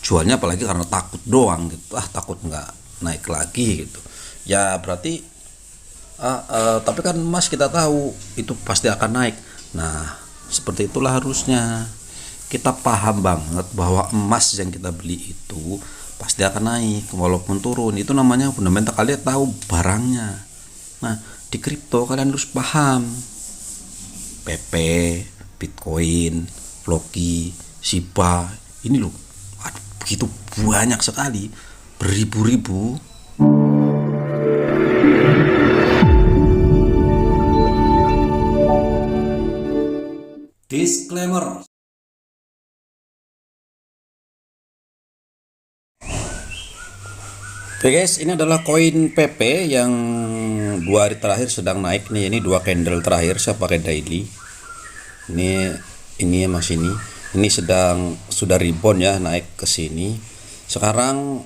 jualnya apalagi karena takut doang gitu, takut nggak naik lagi gitu ya. Berarti tapi kan emas kita tahu itu pasti akan naik. Nah, seperti itulah harusnya kita paham banget bahwa emas yang kita beli itu pasti akan naik walaupun turun. Itu namanya fundamental, kalian tahu barangnya. Nah, di kripto kalian harus paham PP, Bitcoin, Floki, Shiba, ini loh, begitu banyak sekali, beribu-ribu. Disclaimer. Oke guys, ini adalah koin PP yang 2 hari terakhir sedang naik nih. Ini 2 candle terakhir saya pakai daily. Ini masih ini sudah rebound ya, naik ke sini. Sekarang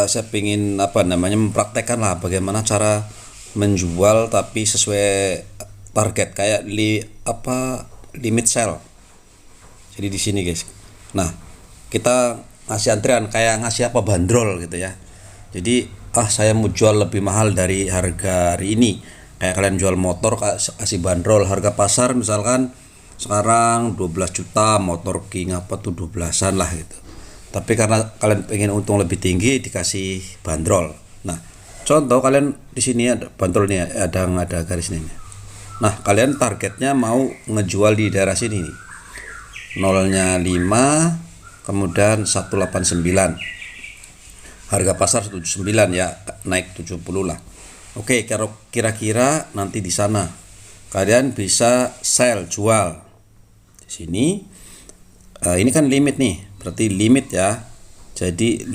saya pingin mempraktekkan lah bagaimana cara menjual tapi sesuai target, kayak limit sell. Jadi di sini guys. Nah, kita ngasih antrian kayak ngasih bandrol gitu ya. Jadi saya mau jual lebih mahal dari harga hari ini. Kayak kalian jual motor kasih bandrol harga pasar misalkan sekarang 12 juta, motor King 12-an lah gitu. Tapi karena kalian pengen untung lebih tinggi dikasih bandrol. Nah, contoh kalian di sini ada bandrolnya, ada garis ini. Nah, kalian targetnya mau ngejual di daerah sini nih. Nolnya 5, kemudian 189. Harga pasar 79 ya, naik 70 lah. Oke, kira-kira nanti di sana kalian bisa sell, jual. Di sini ini kan limit nih, berarti limit ya. Jadi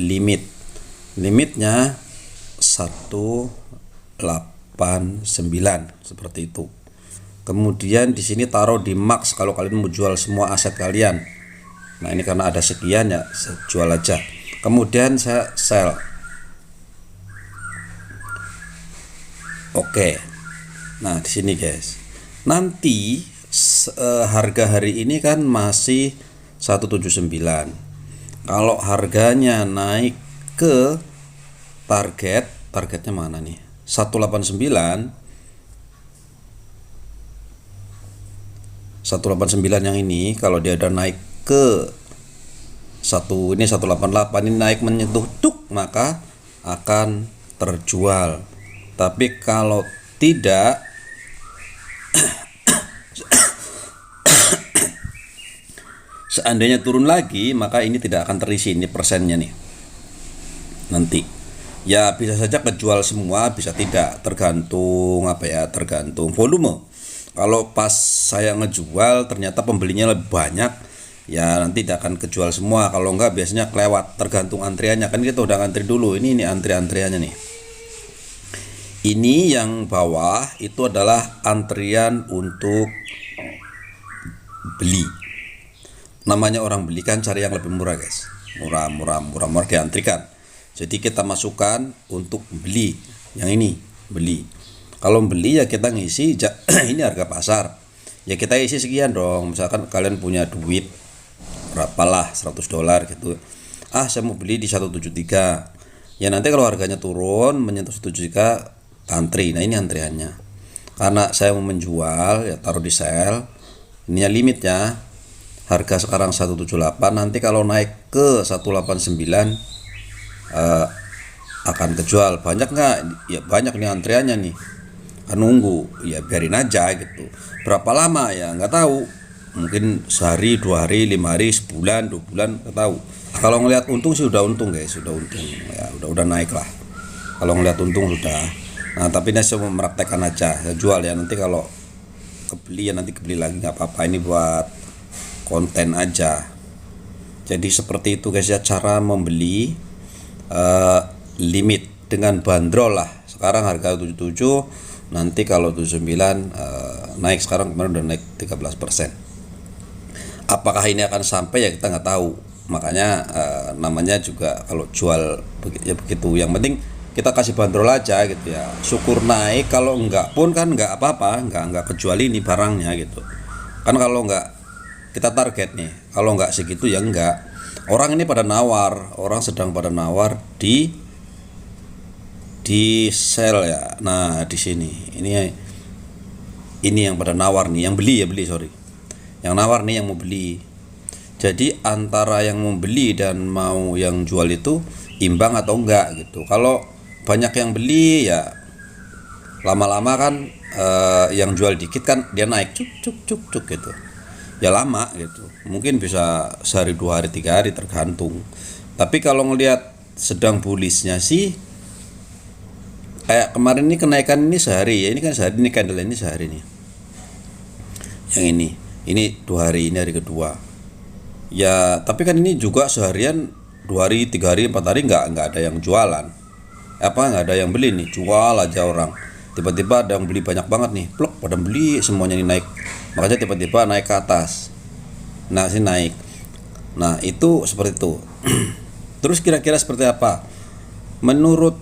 limitnya 189 seperti itu. Kemudian di sini taruh di max kalau kalian mau jual semua aset kalian. Nah, ini karena ada sekian ya, saya jual aja. Kemudian saya sell. Oke. Nah, di sini guys. Nanti harga hari ini kan masih 179. Kalau harganya naik ke targetnya mana nih? 189 yang ini, kalau dia udah naik ke 188, ini naik menyentuh maka akan terjual. Tapi kalau tidak seandainya turun lagi, maka ini tidak akan terisi, ini persennya nih nanti ya. Bisa saja kejual semua, bisa tidak, tergantung tergantung volume. Kalau pas saya ngejual ternyata pembelinya lebih banyak, ya nanti tidak akan kejual semua. Kalau enggak biasanya kelewat, tergantung antriannya. Kan kita udah ngantri dulu. Ini antriannya nih. Ini yang bawah itu adalah antrian untuk beli. Namanya orang beli kan cari yang lebih murah guys. Murah diantrikan. Jadi kita masukkan untuk beli. Yang ini beli. Kalau beli ya kita ngisi ini harga pasar. Ya kita isi sekian dong. Misalkan kalian punya duit berapalah $100 gitu. Saya mau beli di 173. Ya nanti kalau harganya turun menyentuh 173 antri. Nah, ini antriannya. Karena saya mau menjual ya taruh di sell. Ininya limitnya. Harga sekarang 178, nanti kalau naik ke 189 akan kejual. Banyak nggak? Ya banyak nih antriannya nih. Nunggu ya, biarin aja gitu. Berapa lama ya nggak tahu, mungkin sehari, 2 hari, 5 hari, sebulan, 2 bulan, nggak tahu. Kalau ngelihat untung sih udah untung guys, udah untung ya, udah naik lah kalau ngelihat untung sudah. Nah, tapi ini saya mau meraktekan aja, saya jual ya, nanti kalau kebeli ya nanti kebeli lagi, nggak apa-apa, ini buat konten aja. Jadi seperti itu guys ya, cara membeli limit dengan bandrol lah. Sekarang harga 77, nanti kalau 79 naik, sekarang kemarin udah naik 13%. Apakah ini akan sampai ya kita nggak tahu. Makanya namanya juga kalau jual ya begitu. Yang penting kita kasih bandrol aja gitu ya. Syukur naik, kalau enggak pun kan enggak apa-apa, enggak kecuali ini barangnya gitu. Kan kalau enggak kita target nih, kalau enggak segitu ya enggak. Orang ini pada nawar, orang sedang pada nawar di sell ya. Nah, di sini. Ini yang pada nawar nih, yang beli ya, beli, sorry. Yang nawar nih yang mau beli. Jadi antara yang mau beli dan mau yang jual itu imbang atau enggak gitu. Kalau banyak yang beli ya lama-lama kan yang jual dikit kan dia naik cuk cuk cuk cuk gitu. Ya lama gitu. Mungkin bisa sehari, 2 hari, 3 hari tergantung. Tapi kalau ngelihat sedang bullishnya sih kayak kemarin ini kenaikan ini sehari ya, ini kan sehari, ini candle ini sehari nih. Yang ini 2 hari, ini hari kedua. Ya, tapi kan ini juga seharian 2 hari, 3 hari, 4 hari nggak ada yang jualan. Nggak ada yang beli nih, jual aja orang. Tiba-tiba ada yang beli banyak banget nih, plok pada beli semuanya ini naik. Makanya tiba-tiba naik ke atas. Nah, sini naik. Nah, itu seperti itu. Terus kira-kira seperti apa? Menurut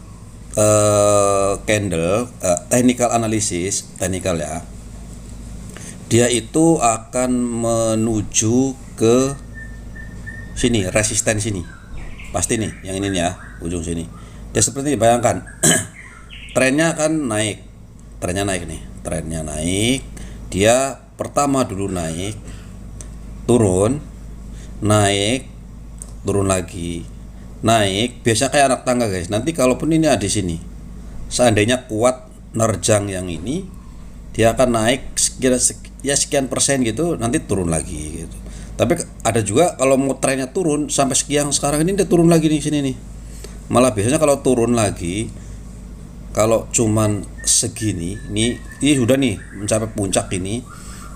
candle technical analysis, technical ya. Dia itu akan menuju ke sini, resisten sini. Pasti nih, yang ini nih ya, ujung sini. Dia seperti ini, bayangkan. Trennya kan naik. Trennya naik nih. Trennya naik. Dia pertama dulu naik, turun, naik, turun lagi, naik. Biasa kayak anak tangga, guys. Nanti kalaupun ini ada di sini, seandainya kuat nerjang yang ini, dia akan naik sekian persen gitu, nanti turun lagi gitu. Tapi ada juga kalau mau trennya turun sampai sekian, sekarang ini dia turun lagi nih sini nih. Malah biasanya kalau turun lagi, kalau cuman segini nih, ini sudah nih mencapai puncak ini,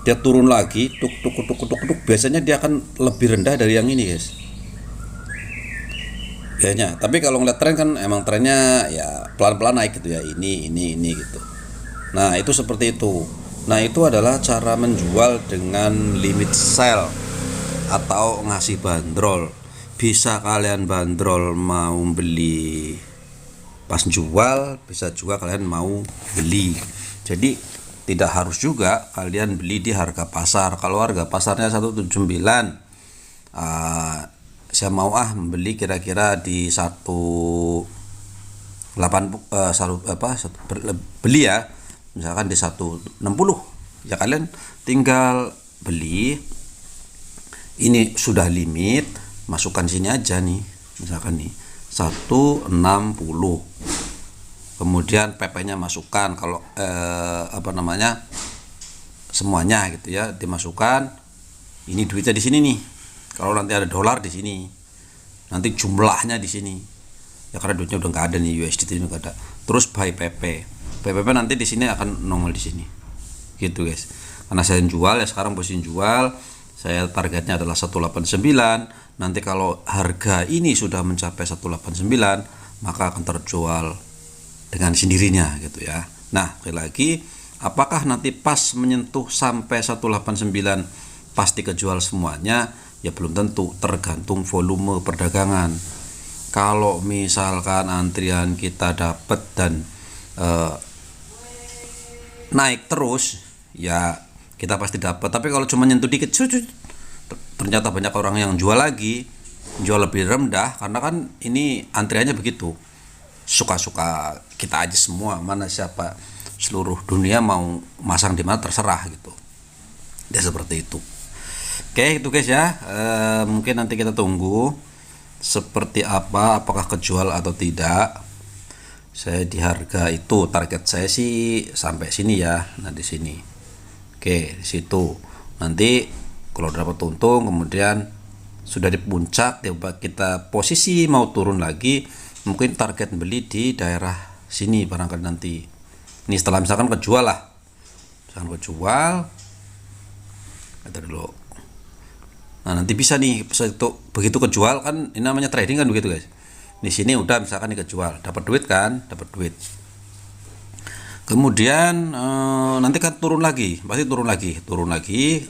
dia turun lagi tuk tuk tuk tuk tuk, biasanya dia akan lebih rendah dari yang ini, guys. Biasanya. Tapi kalau ngeliat tren kan emang trennya ya pelan-pelan naik gitu ya, ini gitu. Nah, itu seperti itu. Nah, itu adalah cara menjual dengan limit sell atau ngasih bandrol. Bisa kalian bandrol mau beli pas jual, bisa juga kalian mau beli. Jadi tidak harus juga kalian beli di harga pasar. Kalau harga pasarnya 179, saya mau membeli kira-kira di 180, beli ya, misalkan di 160, ya kalian tinggal beli. Ini sudah limit, masukkan sini aja nih, misalkan nih 160, kemudian PP-nya masukkan, kalau semuanya gitu ya, dimasukkan. Ini duitnya di sini nih. Kalau nanti ada dolar di sini, nanti jumlahnya di sini. Ya karena duitnya udah nggak ada nih, USD ini nggak ada. Terus buy PP. PP nanti di sini akan nongol di sini. Gitu, guys. Karena saya jual ya, sekarang posisi jual. Saya targetnya adalah 189. Nanti kalau harga ini sudah mencapai 189, maka akan terjual dengan sendirinya gitu ya. Nah, sekali lagi, apakah nanti pas menyentuh sampai 189 pasti kejual semuanya? Ya belum tentu, tergantung volume perdagangan. Kalau misalkan antrian kita dapat dan naik terus, ya kita pasti dapat. Tapi kalau cuma nyentuh dikit, ternyata banyak orang yang jual lagi, jual lebih rendah, karena kan ini antriannya begitu. Suka-suka kita aja semua, mana siapa, seluruh dunia mau masang di mana terserah gitu. Ya seperti itu. Oke, itu guys ya. Mungkin nanti kita tunggu seperti apa, apakah kejual atau tidak. Saya di harga itu target saya sih sampai sini ya. Nah, di sini. Oke, di situ. Nanti kalau dapat untung, kemudian sudah di puncak, kita posisi mau turun lagi, mungkin target beli di daerah sini barangkali nanti. Ini setelah misalkan kejual lah. Misalkan kejual, kita dulu. Nah, nanti bisa nih begitu kejual kan, ini namanya trading kan begitu, guys. Di sini udah misalkan nih kejual, dapat duit kan, dapat duit. Kemudian nanti kan turun lagi, pasti turun lagi.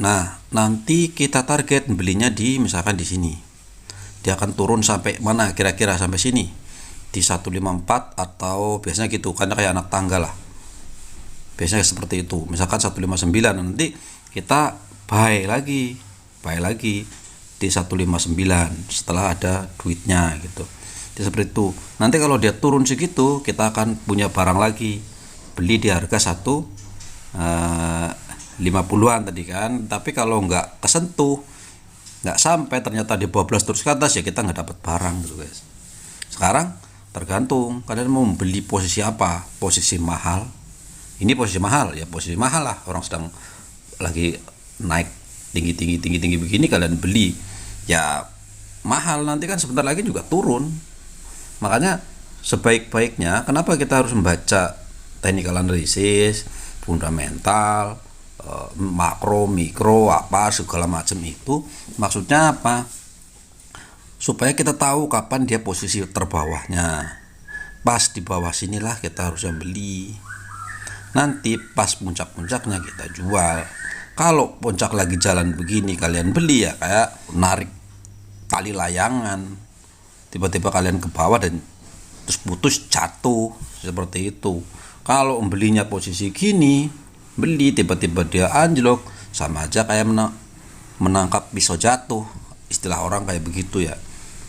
Nah, nanti kita target belinya di misalkan di sini. Dia akan turun sampai mana kira-kira, sampai sini. Di 154 atau biasanya gitu, karena kayak anak tangga lah. Biasanya seperti itu. Misalkan 159, nanti kita buy lagi. di 159 setelah ada duitnya gitu. Jadi seperti itu. Nanti kalau dia turun segitu, kita akan punya barang lagi, beli di harga 50-an tadi kan. Tapi kalau nggak kesentuh, nggak sampai, ternyata di bawah 12 terus ke atas, ya kita nggak dapat barang gitu guys. Sekarang tergantung kalian mau beli posisi apa. Posisi mahal, ini posisi mahal ya, posisi mahal lah, orang sedang lagi naik tinggi begini, kalian beli ya mahal, nanti kan sebentar lagi juga turun. Makanya sebaik-baiknya, kenapa kita harus membaca technical analysis, fundamental, makro, mikro, apa segala macam itu, maksudnya apa? Supaya kita tahu kapan dia posisi terbawahnya. Pas di bawah sinilah kita harusnya beli. Nanti pas puncak-puncaknya kita jual. Kalau puncak lagi jalan begini kalian beli, ya kayak narik tali layangan, tiba-tiba kalian ke bawah dan terus putus, jatuh seperti itu. Kalau belinya posisi gini, beli tiba-tiba dia anjlok, sama aja kayak menangkap pisau jatuh, istilah orang kayak begitu ya,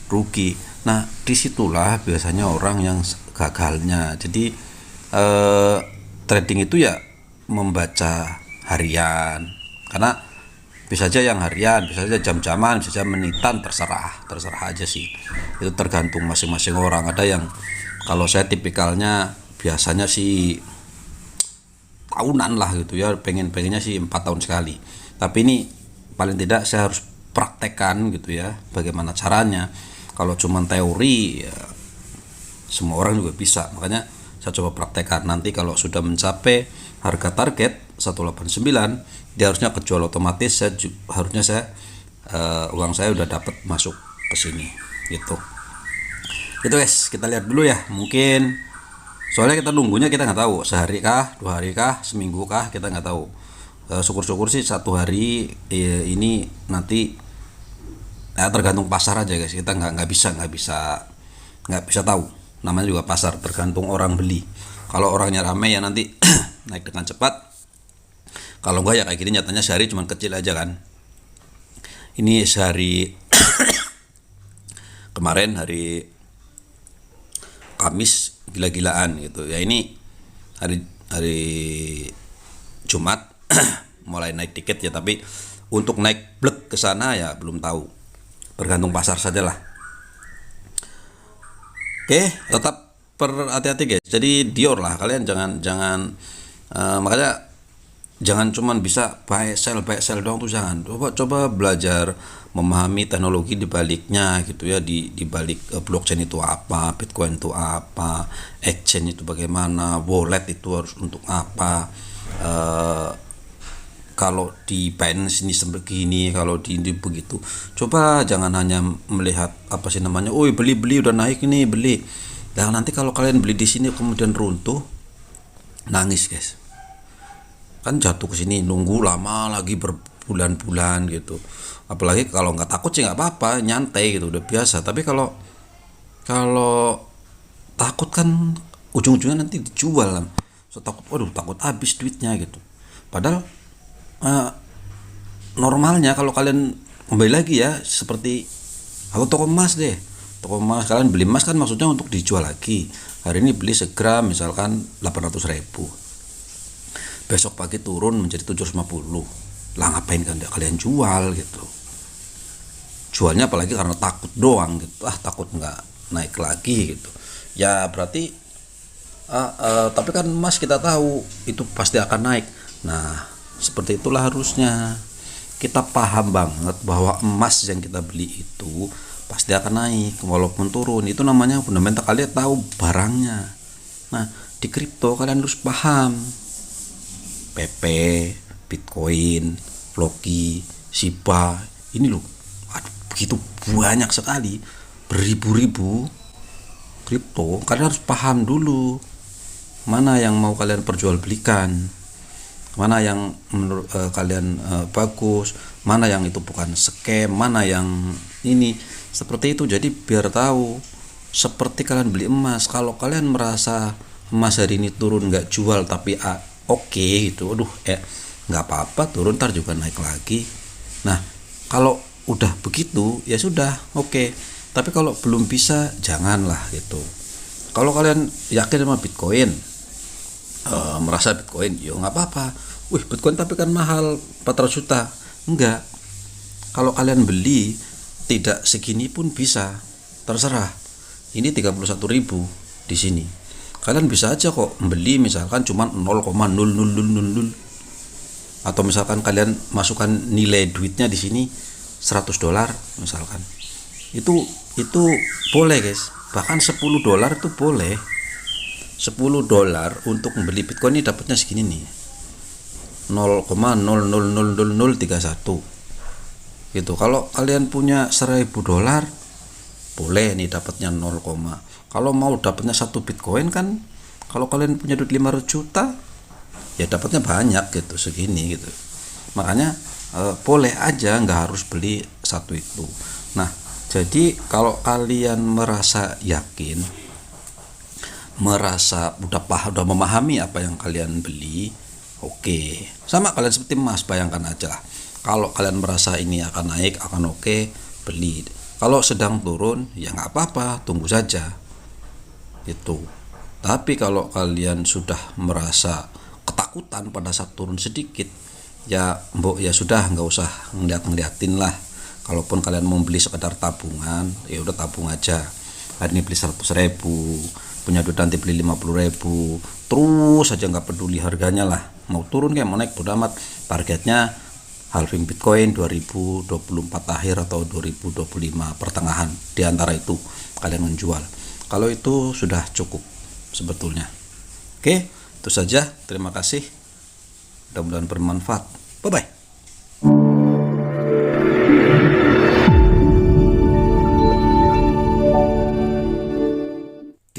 rugi. Nah disitulah biasanya orang yang gagalnya. Jadi trading itu ya membaca harian, karena bisa aja yang harian, bisa aja jam-jaman, bisa aja menitan, terserah aja sih. Itu tergantung masing-masing orang. Ada yang, kalau saya tipikalnya biasanya sih tahunan lah gitu ya, pengennya sih 4 tahun sekali. Tapi ini paling tidak saya harus praktekkan gitu ya, bagaimana caranya. Kalau cuma teori ya semua orang juga bisa. Makanya saya coba praktekkan. Nanti kalau sudah mencapai harga target 189, dia harusnya kejual otomatis. Harusnya uang saya udah dapat masuk ke sini gitu. Itu guys, kita lihat dulu ya. Mungkin soalnya kita nunggunya, kita nggak tahu sehari kah, 2 hari kah, seminggu kah, kita nggak tahu. Syukur-syukur sih 1 hari ini nanti tergantung pasar aja guys. Kita nggak bisa tahu. Namanya juga pasar, tergantung orang beli. Kalau orangnya ramai ya nanti naik dengan cepat. Kalau enggak ya kayak gini, nyatanya sehari cuma kecil aja kan. Ini sehari kemarin hari Kamis gila-gilaan gitu ya. Ini hari Jumat mulai naik dikit ya, tapi untuk naik blek ke sana ya belum tahu. Tergantung pasar sajalah. Oke, tetap hati-hati guys. Jadi Dior lah, kalian jangan makanya jangan cuman bisa buy sell doang tuh, jangan. Coba belajar memahami teknologi di baliknya gitu ya, di balik blockchain itu apa, Bitcoin itu apa, exchange itu bagaimana, wallet itu harus untuk apa. Kalau di Binance ini sebegini, kalau di begitu. Coba jangan hanya melihat apa sih namanya, oh beli udah naik ini beli. Dan nanti kalau kalian beli di sini kemudian runtuh, nangis guys. Kan jatuh ke sini, nunggu lama lagi berbulan-bulan gitu. Apalagi kalau nggak takut sih nggak apa-apa, nyantai gitu, udah biasa. Tapi kalau takut kan ujung-ujungnya nanti dijual lah. So takut habis duitnya gitu. Padahal normalnya kalau kalian kembali lagi ya, seperti aku toko emas deh. Toko emas, kalian beli emas kan maksudnya untuk dijual lagi. Hari ini beli segram misalkan 800.000, besok pagi turun menjadi 750, lah ngapain kan kalian jual gitu. Jualnya apalagi karena takut doang gitu, takut nggak naik lagi gitu ya. Berarti tapi kan emas kita tahu itu pasti akan naik. Nah seperti itulah harusnya kita paham banget bahwa emas yang kita beli itu pasti akan naik walaupun turun. Itu namanya fundamental, kalian tahu barangnya. Nah di kripto kalian harus paham PP, Bitcoin, Floki, Shiba, ini loh, begitu banyak sekali, beribu-ribu kripto. Kalian harus paham dulu mana yang mau kalian perjualbelikan, mana yang menurut kalian bagus, mana yang itu bukan scam, mana yang ini, seperti itu. Jadi biar tahu, seperti kalian beli emas, kalau kalian merasa emas hari ini turun nggak jual tapi oke gitu, nggak apa-apa turun ntar juga naik lagi. Nah kalau udah begitu ya sudah, oke. Tapi kalau belum bisa janganlah gitu. Kalau kalian yakin sama Bitcoin, merasa Bitcoin, ya nggak apa-apa. Wih, Bitcoin tapi kan mahal 400 juta. Enggak. Kalau kalian beli tidak segini pun bisa, terserah. Ini 31.000 di sini. Kalian bisa aja kok beli misalkan cuma 0,0000, atau misalkan kalian masukkan nilai duitnya di sini $100 misalkan. Itu boleh, guys. Bahkan $10 itu boleh. $10 untuk membeli Bitcoin ini dapatnya segini nih. 0,000031 gitu. Kalau kalian punya $1.000 boleh nih dapatnya 0, kalau mau dapatnya 1 Bitcoin kan, kalau kalian punya duit 500 juta ya dapatnya banyak gitu, segini gitu. Makanya boleh aja, nggak harus beli satu itu. Nah, jadi kalau kalian merasa yakin, merasa udah memahami apa yang kalian beli, oke. Sama kalian seperti emas, bayangkan aja lah. Kalau kalian merasa ini akan naik, akan oke, beli. Kalau sedang turun, ya nggak apa-apa, tunggu saja. Itu. Tapi kalau kalian sudah merasa ketakutan pada saat turun sedikit, ya sudah, nggak usah ngeliatin lah. Kalaupun kalian mau beli sekedar tabungan, ya udah tabung aja. Hari ini beli 100.000, punya duit nanti beli 50.000, terus aja nggak peduli harganya lah. Mau turun kayak mau naik bodo amat. Targetnya halving Bitcoin 2024 akhir atau 2025 pertengahan, di antara itu kalian menjual. Kalau itu sudah cukup sebetulnya. Oke, itu saja. Terima kasih. Mudah-mudahan bermanfaat. Bye bye.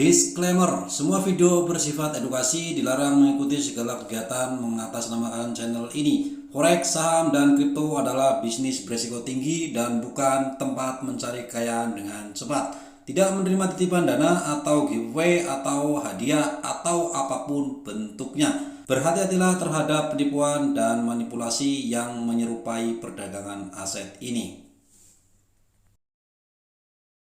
Disclaimer, semua video bersifat edukasi, dilarang mengikuti segala kegiatan mengatasnamakan channel ini. Forex, saham, dan kripto adalah bisnis beresiko tinggi dan bukan tempat mencari kekayaan dengan cepat. Tidak menerima titipan dana atau giveaway atau hadiah atau apapun bentuknya. Berhati-hatilah terhadap penipuan dan manipulasi yang menyerupai perdagangan aset ini.